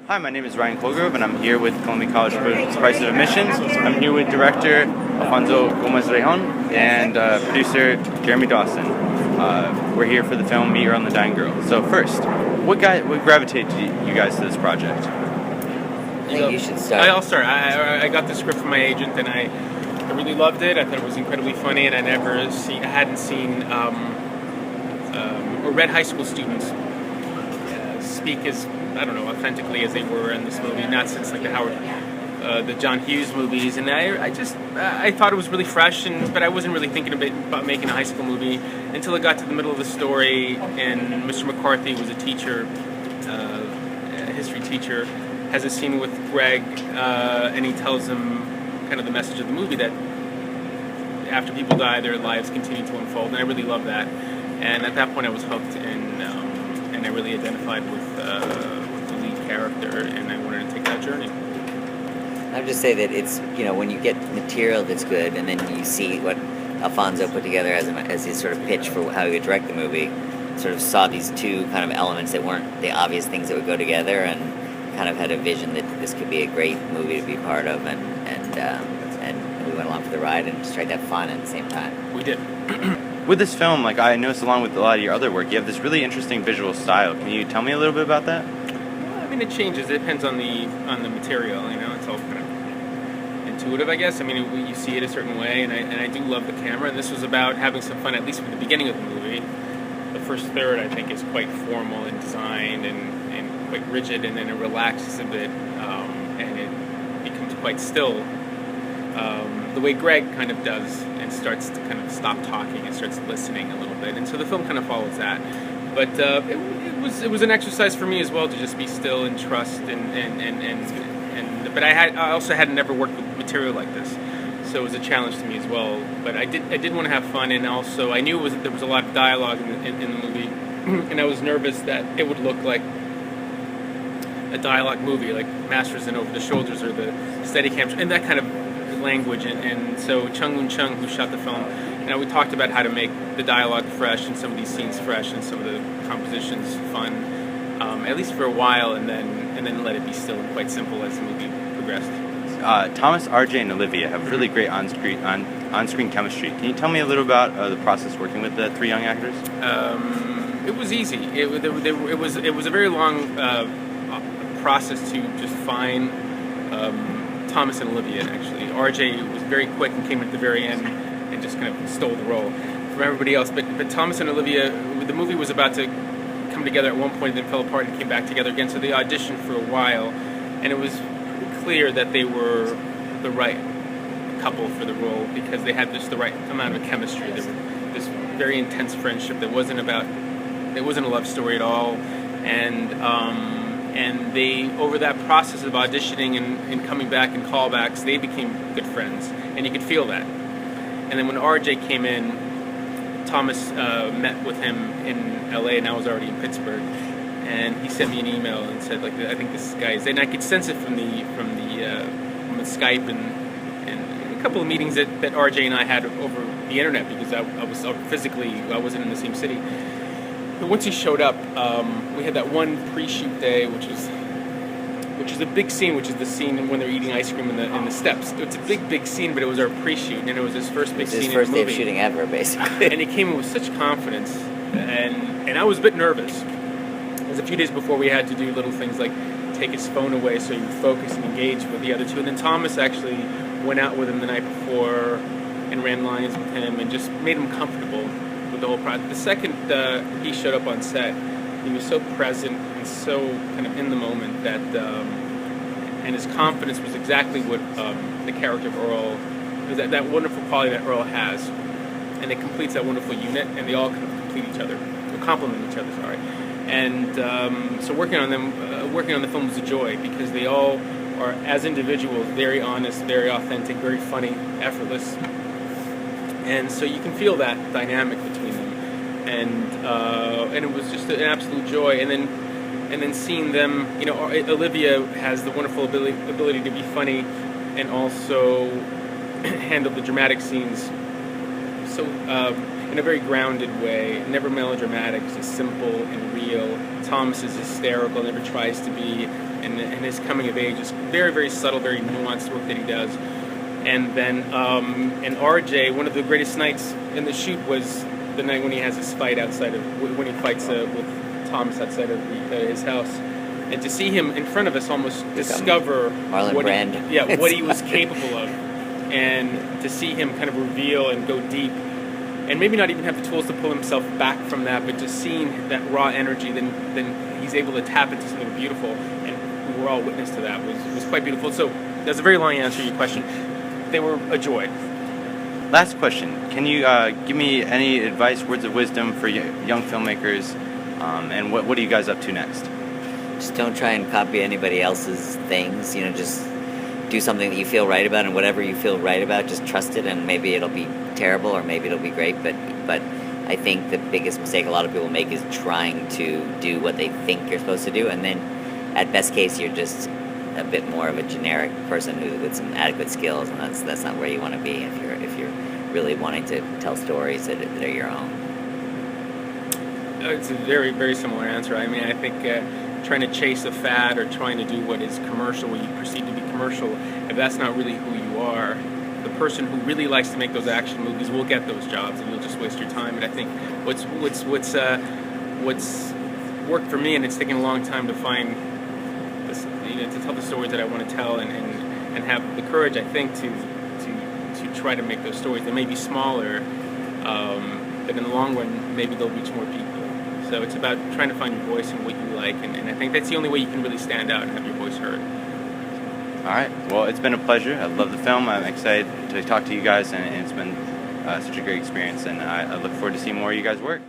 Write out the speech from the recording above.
Hi, my name is Ryan Colgrove, and I'm here with Columbia College for Price of Admissions. I'm here with director Alfonso Gomez-Rejon and producer Jeremy Dawson. We're here for the film Meet Earl and the Dying Girl. So first, what gravitated you guys to this project? I think you should start. I'll start. I got the script from my agent, and I really loved it. I thought it was incredibly funny, and I hadn't seen or read high school students speak as, I don't know, authentically as they were in this movie, not since like the John Hughes movies. And I thought it was really fresh, but I wasn't really thinking about making a high school movie until it got to the middle of the story, and Mr. McCarthy was a teacher, a history teacher, has a scene with Greg, and he tells him kind of the message of the movie that after people die, their lives continue to unfold, and I really loved that. And at that point, I was hooked, and I really identified with the lead character, and I wanted to take that journey. I would just say that it's, when you get material that's good, and then you see what Alfonso put together as his sort of pitch for how he would direct the movie, sort of saw these two kind of elements that weren't the obvious things that would go together, and kind of had a vision that this could be a great movie to be part of, and we went along for the ride and just tried to have fun at the same time. We did. With this film, like I noticed along with a lot of your other work, you have this really interesting visual style. Can you tell me a little bit about that? Well, I mean, it changes. It depends on the material. It's all kind of intuitive, I guess. I mean, you see it a certain way, and I do love the camera. And this was about having some fun, at least from the beginning of the movie. The first third, I think, is quite formal in design and quite rigid, and then it relaxes a bit, and it becomes quite still. The way Greg kind of does, and starts to kind of stop talking and starts listening a little bit, and so the film kind of follows that. But it was an exercise for me as well to just be still and trust, but I also had never worked with material like this, so it was a challenge to me as well. But I did want to have fun, and also I knew there was a lot of dialogue in the movie, and I was nervous that it would look like a dialogue movie, like Masters and Over the Shoulders or the Steadicam, and that kind of language, and so Chung Chung, who shot the film, we talked about how to make the dialogue fresh and some of these scenes fresh and some of the compositions fun, at least for a while, and then let it be still and quite simple as the movie progressed. Thomas, RJ, and Olivia have really great on-screen chemistry. Can you tell me a little about the process working with the three young actors? It was easy. It was a very long process to just find Thomas and Olivia, actually. RJ was very quick and came at the very end and just kind of stole the role from everybody else. But Thomas and Olivia, the movie was about to come together at one point, then fell apart and came back together again. So they auditioned for a while, and it was clear that they were the right couple for the role because they had just the right amount of chemistry. There was this very intense friendship that wasn't a love story at all, and they, over that process of auditioning and coming back and callbacks, they became good friends, and you could feel that. And then when RJ came in, Thomas met with him in LA, and I was already in Pittsburgh, and he sent me an email and said, like, I think this guy is, and I could sense it from the Skype and a couple of meetings that RJ and I had over the internet, because I wasn't in the same city. But once he showed up, we had that one pre-shoot day, which is a big scene, which is the scene when they're eating ice cream in the steps. It's a big scene, but it was our pre-shoot, and it was his first big scene in the movie. His first day of shooting ever, basically. And he came in with such confidence, and I was a bit nervous. It was a few days before we had to do little things like take his phone away so he would focus and engage with the other two. And then Thomas actually went out with him the night before and ran lines with him and just made him comfortable with the whole project. The second he showed up on set, he was so present and so kind of in the moment that, and his confidence was exactly what the character of Earl, that wonderful quality that Earl has, and it completes that wonderful unit, and they all kind of complete each other, or complement each other. Sorry, and so working on the film was a joy because they all are, as individuals, very honest, very authentic, very funny, effortless. And so you can feel that dynamic between them, and it was just an absolute joy. And then seeing them, Olivia has the wonderful ability to be funny, and also handle the dramatic scenes so in a very grounded way, never melodramatic, just simple and real. Thomas is hysterical, never tries to be, and his coming of age is very, very subtle, very nuanced work that he does. And then in RJ, one of the greatest nights in the shoot was the night when he has his fight outside of, when he fights with Thomas outside of his house. And to see him in front of us almost discover what he was capable of, and to see him kind of reveal and go deep, and maybe not even have the tools to pull himself back from that, but just seeing that raw energy, then he's able to tap into something beautiful, and we were all witness to that. Was quite beautiful. So that's a very long answer to your question. They were a joy. Last question. Can you give me any advice, words of wisdom for young filmmakers, and what are you guys up to next? Just don't try and copy anybody else's things. Just do something that you feel right about, and whatever you feel right about, just trust it, and maybe it'll be terrible or maybe it'll be great, but I think the biggest mistake a lot of people make is trying to do what they think you're supposed to do, and then at best case you're just a bit more of a generic person with some adequate skills, and that's not where you want to be if you're really wanting to tell stories that are your own. It's a very, very similar answer. I mean, I think trying to chase a fad or trying to do what is commercial, what you perceive to be commercial, if that's not really who you are, the person who really likes to make those action movies will get those jobs, and you'll just waste your time. And I think what's worked for me, and it's taken a long time to find this, to tell the stories that I want to tell, and have the courage, I think, to try to make those stories. They may be smaller, but in the long run, maybe they'll reach more people. So it's about trying to find your voice and what you like, and I think that's the only way you can really stand out and have your voice heard. All right. Well, it's been a pleasure. I love the film. I'm excited to talk to you guys, and it's been such a great experience, and I look forward to seeing more of you guys' work.